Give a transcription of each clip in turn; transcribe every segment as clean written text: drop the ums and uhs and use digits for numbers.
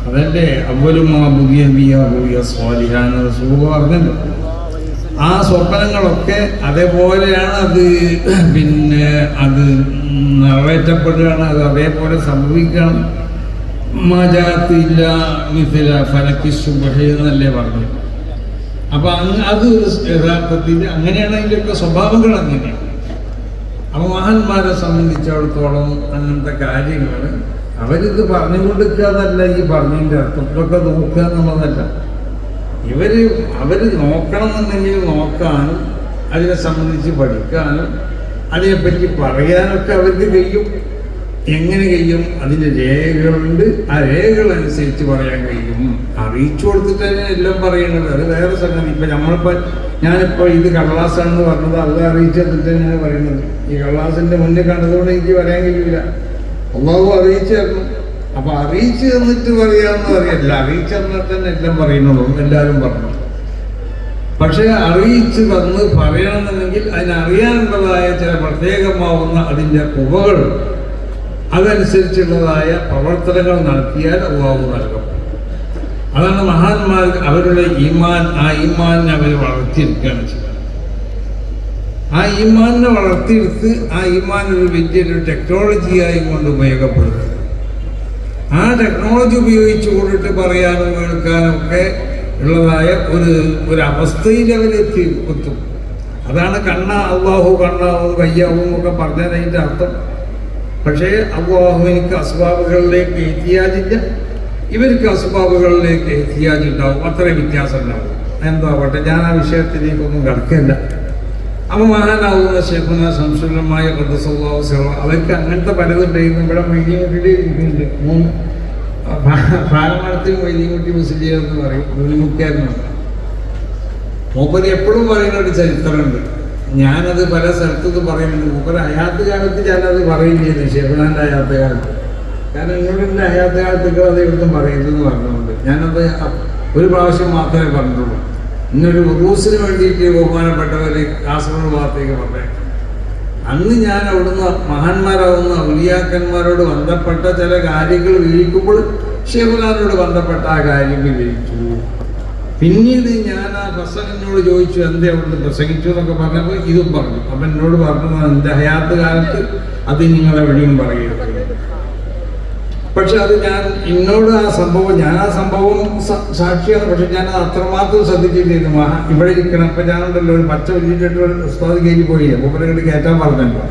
അതല്ലേ അവലുമാ പുതിയ പുതിയ സ്വാലിഹാന റസൂൽ പറഞ്ഞല്ലോ. ആ സ്വപ്നങ്ങളൊക്കെ അതേപോലെയാണ്. അത് പിന്നെ അത് നിറവേറ്റപ്പെടുകയാണ്. അത് അതേപോലെ സംഭവിക്കണം. മജാത്തില്ല മിഥില ഫലക്കി സുബഹി എന്നല്ലേ പറഞ്ഞു. അപ്പം അത് യഥാർത്ഥത്തിൽ അങ്ങനെയാണ്. അതിൻ്റെയൊക്കെ സ്വഭാവങ്ങൾ അങ്ങനെയാണ്. അപ്പോൾ മഹാന്മാരെ സംബന്ധിച്ചിടത്തോളം അങ്ങനത്തെ കാര്യങ്ങൾ അവരിത് പറഞ്ഞു കൊടുക്കാതല്ല ഈ പറഞ്ഞതിൻ്റെ അർത്ഥം. ഇതൊക്കെ നോക്കുക എന്നുള്ളതല്ല. അവർ നോക്കണമെന്നുണ്ടെങ്കിൽ നോക്കാനും അതിനെ സംബന്ധിച്ച് പഠിക്കാനും അതിനെപ്പറ്റി പറയാനൊക്കെ അവർക്ക് കഴിയും. എങ്ങനെ കഴിയും? അതിൻ്റെ രേഖകളുണ്ട്. ആ രേഖകളനുസരിച്ച് പറയാൻ കഴിയും. അറിയിച്ചു കൊടുത്തിട്ട് തന്നെ എല്ലാം പറയണത് അത് വേറെ സംഗതി. ഇപ്പം ഞാനിപ്പോൾ ഇത് കള്ളാസാണെന്ന് പറഞ്ഞത് അത് അറിയിച്ചു തന്നിട്ട് തന്നെയാണ് പറയുന്നത്. ഈ കള്ളാസിൻ്റെ മുന്നിൽ കണ്ടതുകൊണ്ട് എനിക്ക് പറയാൻ കഴിയില്ല. അള്ളാഹു അറിയിച്ചു തരണം. അപ്പം അറിയിച്ചു തന്നിട്ട് പറയാമെന്ന് പറയല്ല. അറിയിച്ചു തന്നാൽ തന്നെ എല്ലാം പറയുന്നുള്ളൂ. എല്ലാവരും പറഞ്ഞു. പക്ഷേ അറിയിച്ചു തന്ന് പറയണമെന്നുണ്ടെങ്കിൽ അതിനറിയാനുള്ളതായ ചില പ്രത്യേകമാവുന്ന അതിൻ്റെ ഉപകൾ അതനുസരിച്ചുള്ളതായ പ്രവർത്തനങ്ങൾ നടത്തിയാൽ അള്ളാഹു നൽകും. അതാണ് മഹാന്മാർ അവരുടെ ഈമാൻ. ആ ഈമാനിനെ അവർ വളർത്തിയെടുക്കുകയാണ് ചെയ്യുന്നത്. ആ ഈമാനിനെ വളർത്തിയെടുത്ത് ആ ഈമാൻ ഒരു വലിയൊരു ടെക്നോളജിയായി കൊണ്ട് ഉപയോഗപ്പെടുത്തുക. ആ ടെക്നോളജി ഉപയോഗിച്ച് കൊണ്ടിട്ട് പറയാനും കേൾക്കാനും ഒക്കെ ഉള്ളതായ ഒരു അവസ്ഥയിൽ അവരെത്തി എത്തും. അതാണ് അള്ളാഹു കണ്ണാവും കയ്യാവും ഒക്കെ പറഞ്ഞാൽ അതിൻ്റെ അർത്ഥം. പക്ഷേ അള്ളാഹു എനിക്ക് അസ്ബാബുകളിലേക്ക് എത്തിയാജില്ല, ഇവർക്ക് അസ്ബാബുകളിലേക്ക് എത്തിയാജുണ്ടാവും. അത്രയും വ്യത്യാസം ഉണ്ടാവും. എന്താ പട്ടെ, ഞാൻ ആ വിഷയത്തിലേക്കൊന്നും കടക്കില്ല. അപ്പോൾ മഹാനാവുന്ന ശേഖുന സംശുലമായ അവർക്ക് അങ്ങനത്തെ പലതുണ്ടായിരുന്നു. ഇവിടെ മൊയ്തീൻകുട്ടിയിലിരിക്കുന്നുണ്ട്. പാലമടത്തിൽ മൊയ്തീൻകുട്ടി മുസ്ലിം എന്ന് പറയും. മുന്നിമുക്കാരനാണ്. മൂപ്പര് എപ്പോഴും പറയുന്ന ഒരു ചരിത്രമുണ്ട്. ഞാനത് പല സ്ഥലത്തുനിന്ന് പറയുന്നുണ്ട്. മൂപ്പര് അയാത്ത കാലത്ത് ഞാനത് പറയില്ലായിരുന്നു. ഷെഫുനാൻ്റെ അയാത്ത കാലത്ത്. കാരണം എന്നോട് അയാത്ത കാലത്തൊക്കെ അത് എവിടുന്നും പറയുന്നതെന്ന് പറഞ്ഞുകൊണ്ട് ഞാനത് ഒരു പ്രാവശ്യം മാത്രമേ പറഞ്ഞിട്ടുള്ളൂ. ഇന്നൊരു ഉറൂസിന് വേണ്ടിയിട്ട് ബഹുമാനപ്പെട്ടവർ കാസർഗോഡ് ഭാഗത്തേക്ക് പറഞ്ഞു. അന്ന് ഞാൻ അവിടുന്ന് മഹാന്മാരാവുന്ന ഔലിയാക്കന്മാരോട് ബന്ധപ്പെട്ട ചില കാര്യങ്ങൾ വിവരിക്കുമ്പോൾ ഷെഫുനാനോട് ബന്ധപ്പെട്ട ആ കാര്യം വിവരിച്ചു. പിന്നീട് ഞാൻ ആ പ്രസംഗനോട് ചോദിച്ചു, എന്തേ അവിടുന്ന് പ്രസംഗിച്ചു എന്നൊക്കെ പറഞ്ഞപ്പോൾ ഇതും പറഞ്ഞു. അപ്പം എന്നോട് പറഞ്ഞത് എൻ്റെ ഹയാത്ത് കാലത്ത് അത് നിങ്ങളെവിടെയും പറയരുത്. പക്ഷെ അത് എന്നോട് ആ സംഭവം സാക്ഷിയാണ്. പക്ഷെ ഞാനത് അത്രമാത്രം ശ്രദ്ധിച്ചിട്ടിരുന്നു. ഇവിടെ ഇരിക്കണം. അപ്പം ഞാനുണ്ടല്ലോ ഒരു പച്ച വലിയിട്ട് ഒരു ഉസ്താദ് കയറി പോയില്ല. മൂപ്പരങ്ങോട്ട് കയറ്റാൻ പറഞ്ഞല്ലോ.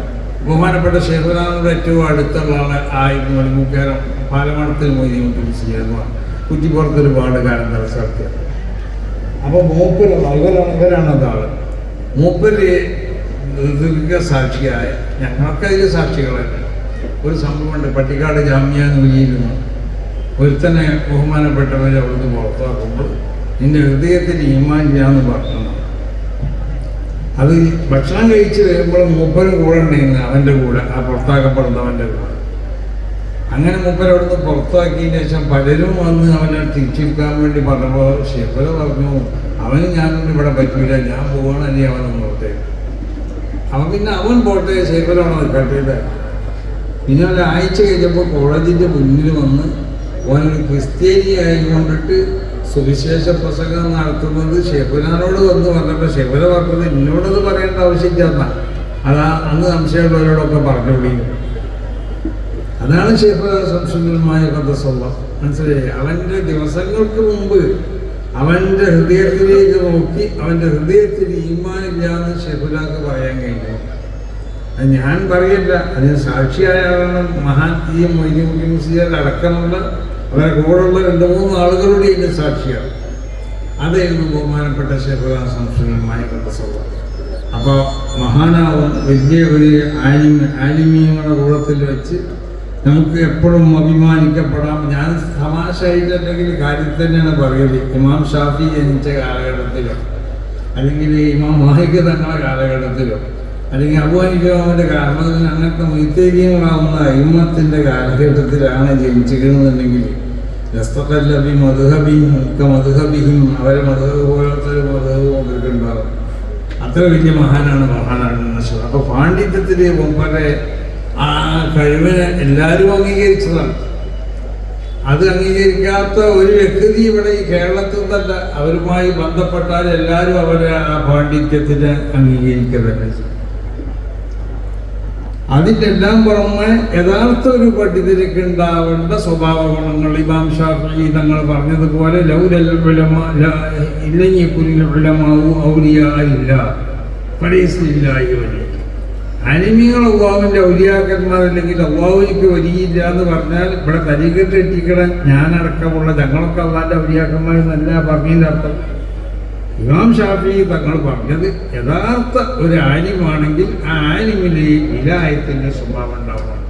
ബഹുമാനപ്പെട്ട ഷെഫുനാനോട് ഏറ്റവും അടുത്തുള്ള ആളെ ആയിരുന്നു മണിമുക്കേരം പാലമടത്തിൽ മൊയ്തീൻകുട്ടി കുറ്റിപ്പുറത്ത് ഒരുപാട് കാലം നടത്തിയത്. അപ്പോൾ മൂപ്പര് ഇവരാണ് അതാള്. മൂപ്പര് ദീർഘസാക്ഷിയായ ഞങ്ങൾക്ക് അതിൽ സാക്ഷികളല്ല. ഒരു സംഭവമുണ്ട്. പട്ടിക്കാട് ജാമ്യ നൂലിയിരുന്നു ഒരുത്തനെ ബഹുമാനപ്പെട്ടവരെ അവിടുന്ന് പുറത്താക്കുമ്പോൾ നിന്റെ ഹൃദയത്തിൽ ഈമാൻ ചെയ്യാന്ന് പറഞ്ഞു. അത് ഭക്ഷണം കഴിച്ച് വരുമ്പോൾ മൂപ്പരും കൂടെ ഉണ്ടായിരുന്നു. അവൻ്റെ കൂടെ, ആ പുറത്താക്കപ്പെടുന്നവൻ്റെ കൂടെ. അങ്ങനെ മൂപ്പര് അവിടുന്ന് പുറത്താക്കിയതിന് ശേഷം പലരും വന്ന് അവനെ തിരിച്ചിരിക്കാൻ വേണ്ടി പറഞ്ഞപ്പോൾ ഷെഫല പറഞ്ഞു, അവന് ഞാനൊന്നും ഇവിടെ പറ്റൂല, ഞാൻ പോകണല്ലേ അവനൊന്നും പുറത്തേക്ക്. പിന്നെ അവൻ പോട്ടെ, ഷെഫലാണ് നിൽക്കട്ടെ. പിന്നെ ഒരാഴ്ച കഴിഞ്ഞപ്പോൾ കോളേജിൻ്റെ മുന്നിൽ വന്ന് ഓനൊരു ക്രിസ്ത്യാനി ആയിക്കൊണ്ടിട്ട് സുവിശേഷ പ്രസംഗം നടത്തുന്നത് ഷെഫുനാനോട് വന്ന് പറഞ്ഞപ്പോൾ ഷെഫുന പറഞ്ഞത് എന്നോടത് പറയേണ്ട ആവശ്യമില്ല. അതാ അന്ന് സംശയമുള്ളവരോടൊക്കെ പറഞ്ഞു വിളിക്കും. അതാണ് ഷെഫുന സംശുദ്ധമായ കഥസ്വള്ള. മനസ്സിലായി? അവൻ്റെ ദിവസങ്ങൾക്ക് മുമ്പ് അവൻ്റെ ഹൃദയത്തിലേക്ക് നോക്കി അവൻ്റെ ഹൃദയത്തിൽ ഈമാനില്ലാന്ന് ഷെഫുനാക്ക് പറയാൻ കഴിഞ്ഞു. അത് ഞാൻ പറയില്ല, അതിന് സാക്ഷിയായ മഹാൻ ഈ മൊയ്തീൻകുട്ടി മുസ്ലിയാർ അടക്കമുള്ള അവരെ കൂടെയുള്ള 2-3 ആളുകളുടെ ഇതിന് സാക്ഷിയാണ്. അതായിരുന്നു ബഹുമാനപ്പെട്ട ഷെഫുന സംശുദ്ധമായ കഥസ്വള്ള. അപ്പോൾ മഹാനാവും വലിയ ഒരു ആലിമീങ്ങളുടെ കൂടത്തിൽ വെച്ച് നമുക്ക് എപ്പോഴും അഭിമാനിക്കപ്പെടാം. ഞാൻ തമാശയായിട്ട് അല്ലെങ്കിൽ കാര്യം തന്നെയാണ് പറയല്. ഇമാം ഷാഫി ജനിച്ച കാലഘട്ടത്തിലോ അല്ലെങ്കിൽ ഇമാം മാലിക് തങ്ങളുടെ കാലഘട്ടത്തിലോ അല്ലെങ്കിൽ അബൂ ഹനീഫയുടെ കാരണത്തിന് അങ്ങനത്തെ മൊയ്തീനികളാവുന്ന അയിമ്മത്തിൻ്റെ കാലഘട്ടത്തിലാണ് ജനിച്ചിരുന്നുണ്ടെങ്കിൽ രസ്തക്കല്ലബി മധുഹബിയും ഒക്കെ മധുഹബിയും അവരെ മധുഹ് പോലത്തെ ഒരു മധുഹ് കൊണ്ടിട്ടുണ്ടാകും. അത്ര വലിയ മഹാനാണ് മഹാനാണ്. അപ്പോൾ പാണ്ഡിത്യത്തിൽ മുമ്പേ ആ കഴിവിനെ എല്ലാവരും അംഗീകരിച്ചതാണ്. അത് അംഗീകരിക്കാത്ത ഒരു വ്യക്തി ഇവിടെ ഈ കേരളത്തിൽ തന്നെ അവരുമായി ബന്ധപ്പെട്ടാൽ എല്ലാവരും അവരെ ആ പാണ്ഡിത്യത്തിന് അംഗീകരിക്കുക. അതിൻ്റെ എല്ലാം പുറമെ യഥാർത്ഥ ഒരു പണ്ഡിതർക്ക് ഉണ്ടാവേണ്ട സ്വഭാവ ഗുണങ്ങൾ ഇമാം ഷാഫിഈ തങ്ങൾ പറഞ്ഞതുപോലെ ലൗലൽ ഉലമാ ഇല്ലഞ്ഞി കുല്ലുൽ ഉലമാഉ ഔലിയാ ഇല്ല ഫലൈസലില്ലാഹി വലി. അലിമീങ്ങൾ അള്ളാഹുവിൻ്റെ ഔലിയാക്കന്മാരല്ലെങ്കിൽ അള്ളാഹുവിക്ക് വലിയില്ല എന്ന് പറഞ്ഞാൽ ഇവിടെ തരീഖത്ത് എത്തിക്കണം ഞാനടക്കമുള്ള ഞങ്ങളൊക്കെ അള്ളാഹിൻ്റെ ഔലിയാക്കന്മാരെന്നല്ല പറഞ്ഞതിൻ്റെ അർത്ഥം. ഇമാം ഷാഫിഈ തങ്ങൾ പറഞ്ഞത് യഥാർത്ഥ ഒരു ആലിമാണെങ്കിൽ ആ ആലിമിലെ വിലായത്തിൻ്റെ സ്വഭാവം ഉണ്ടാവണം,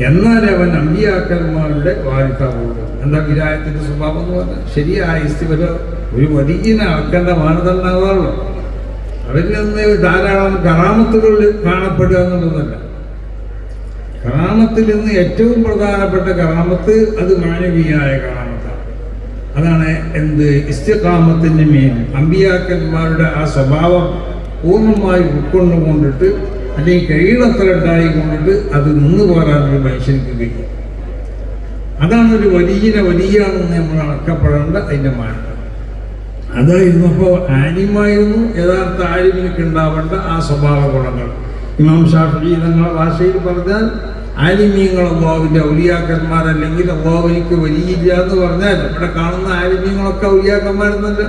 എന്നാലേ അവൻ അമ്പിയാക്കന്മാരുടെ വാരിത്താവുള്ളൂ. എന്താ വിലായത്തിൻ്റെ സ്വഭാവം എന്ന് പറഞ്ഞാൽ ശരിയായ ഇസ്തിവര ഒരു വലിയ ആക്കേണ്ട മാനദണ്ഡമാണല്ലോ. അവരിൽ നിന്ന് ധാരാളം കറാമത്തുകൾ കാണപ്പെടുക എന്നുള്ളതല്ല. കറാമത്തിൽ നിന്ന് ഏറ്റവും പ്രധാനപ്പെട്ട കറാമത്ത് അത് മാനവീയായ കറാമത്താണ്. അതാണ് എന്ത് ഇസ്തിഖാമത്തിൻ്റെ മേൽ അമ്പിയാക്കന്മാരുടെ ആ സ്വഭാവം പൂർണ്ണമായി ഉൾക്കൊണ്ടുകൊണ്ടിട്ട് അല്ലെങ്കിൽ കഴിയുന്നത്ര ഉണ്ടായിക്കൊണ്ടിട്ട് അത് നിന്ന് പോരാനൊരു മനുഷ്യർക്ക് കഴിയും. അതാണ് ഒരു വലിയാണെന്ന് നമ്മൾ അളക്കപ്പെടേണ്ട അതിൻ്റെ മാനം. അതായിരുന്നു അപ്പോൾ ആലിമായിരുന്നു യഥാർത്ഥ ആലിമിനൊക്കെ ഉണ്ടാവേണ്ട ആ സ്വഭാവ ഗുണങ്ങൾ. ഇമാം ഷാഫിഈ തങ്ങളുടെ ഭാഷയിൽ പറഞ്ഞാൽ ആലിമീങ്ങൾ അള്ളാഹുവിൻ്റെ ഔലിയാക്കന്മാരല്ലെങ്കിൽ അള്ളാഹുവിനിക്ക് വലിയില്ല എന്ന് പറഞ്ഞാൽ ഇവിടെ കാണുന്ന ആലിമീങ്ങളൊക്കെ ഔലിയാക്കന്മാരെന്നല്ല,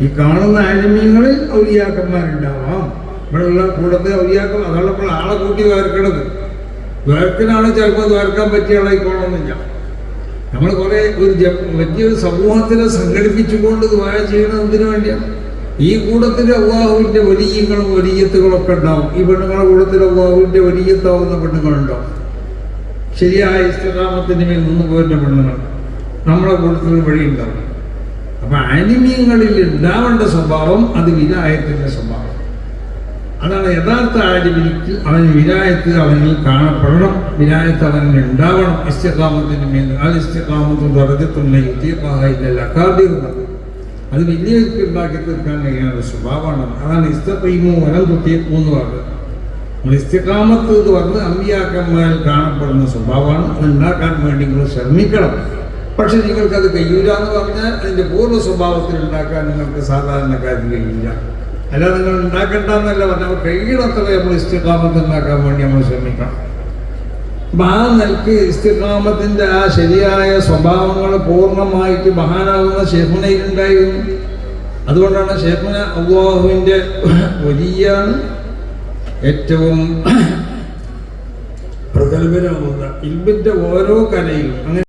ഈ കാണുന്ന ആലിമീങ്ങളിൽ ഔലിയാക്കന്മാരുണ്ടാവാം. ഇവിടെയുള്ള കൂടത്തിൽ ഔലിയാക്കം അതുള്ളപ്പോൾ ആളെ കൂട്ടി വേർക്കണത് വേർക്കനാണ് ചിലപ്പോൾ വേർക്കാൻ പറ്റിയ ആളായിക്കോണമെന്നില്ല. നമ്മൾ കുറേ വലിയൊരു സമൂഹത്തിനെ സംഘടിപ്പിച്ചുകൊണ്ട് ദുആ ചെയ്യണം. എന്തിനു വേണ്ടിയാണ്? ഈ കൂട്ടത്തിൽ അള്ളാഹുവിൻ്റെ വലിയങ്ങളും വലിയത്തുകളൊക്കെ ഉണ്ടാവും. ഈ പെണ്ണുങ്ങളുടെ കൂട്ടത്തിൽ അള്ളാഹുവിൻ്റെ വലിയത്താവുന്ന പെണ്ണുങ്ങളുണ്ടാവും. ശരിയായ ഇസ്തിഖാമത്തിന് മേൽ നിന്ന് പോരുന്ന പെണ്ണുങ്ങൾ നമ്മളെ കൂട്ടത്തിൽ വഴിയുണ്ടാവും. അപ്പം ആലിമീങ്ങളിൽ ഉണ്ടാവേണ്ട സ്വഭാവം അത് വിലായത്തിൻ്റെ സ്വഭാവം. അതാണ് യഥാർത്ഥ ആലിമിക്ക് അവന് വിലായത്ത് അവനിൽ കാണപ്പെടണം, വിലായത്ത് അവനിൽ ഉണ്ടാവണം. ഇസ്തിഖാമത്തിന് മേൽ അത് ഇസ്തിഖാമത്ത് ദറജത്തുള്ള യുതീഖാഹില്ല അകാബിറുന്നത് അത് വലിയവർക്ക് ഉണ്ടാക്കി തീർക്കാൻ കഴിയുന്ന സ്വഭാവമാണ്. അതാണ് ഇസ്തഖീമു വലം തുതീഖു എന്ന് പറഞ്ഞത്. നമ്മൾ ഇസ്തിഖാമത്ത് എന്ന് പറഞ്ഞ് അമ്പിയാക്കന്മാരിൽ കാണപ്പെടുന്ന സ്വഭാവമാണ്. അത് ഉണ്ടാക്കാൻ വേണ്ടി നിങ്ങൾ ശ്രമിക്കണം. പക്ഷെ നിങ്ങൾക്കത് കഴിയില്ല എന്ന് പറഞ്ഞാൽ അതിൻ്റെ പൂർണ്ണ സ്വഭാവത്തിൽ ഉണ്ടാക്കാൻ നിങ്ങൾക്ക് സാധാരണക്കാർക്ക് കഴിയില്ല. അല്ല നിങ്ങൾ ഉണ്ടാക്കണ്ടെന്നല്ല പറഞ്ഞാൽ കഴിയണത്ര നമ്മൾ ഇസ്തിഖാമത്ത് ഉണ്ടാക്കാൻ വേണ്ടി നമ്മൾ ശ്രമിക്കണം. അപ്പം ആ നിലക്ക് ഇസ്തിഖാമത്തിൻ്റെ ആ ശരിയായ സ്വഭാവങ്ങൾ പൂർണ്ണമായിട്ട് മഹാനാകുന്ന ശൈഖുനയിലുണ്ടായിരുന്നു. അതുകൊണ്ടാണ് ശൈഖുന അല്ലാഹുവിൻ്റെ വലിയാണ് ഏറ്റവും പ്രഗത്ഭരാകുന്ന ഇൽമിൻ്റെ ഓരോ കലയിലും അങ്ങനെ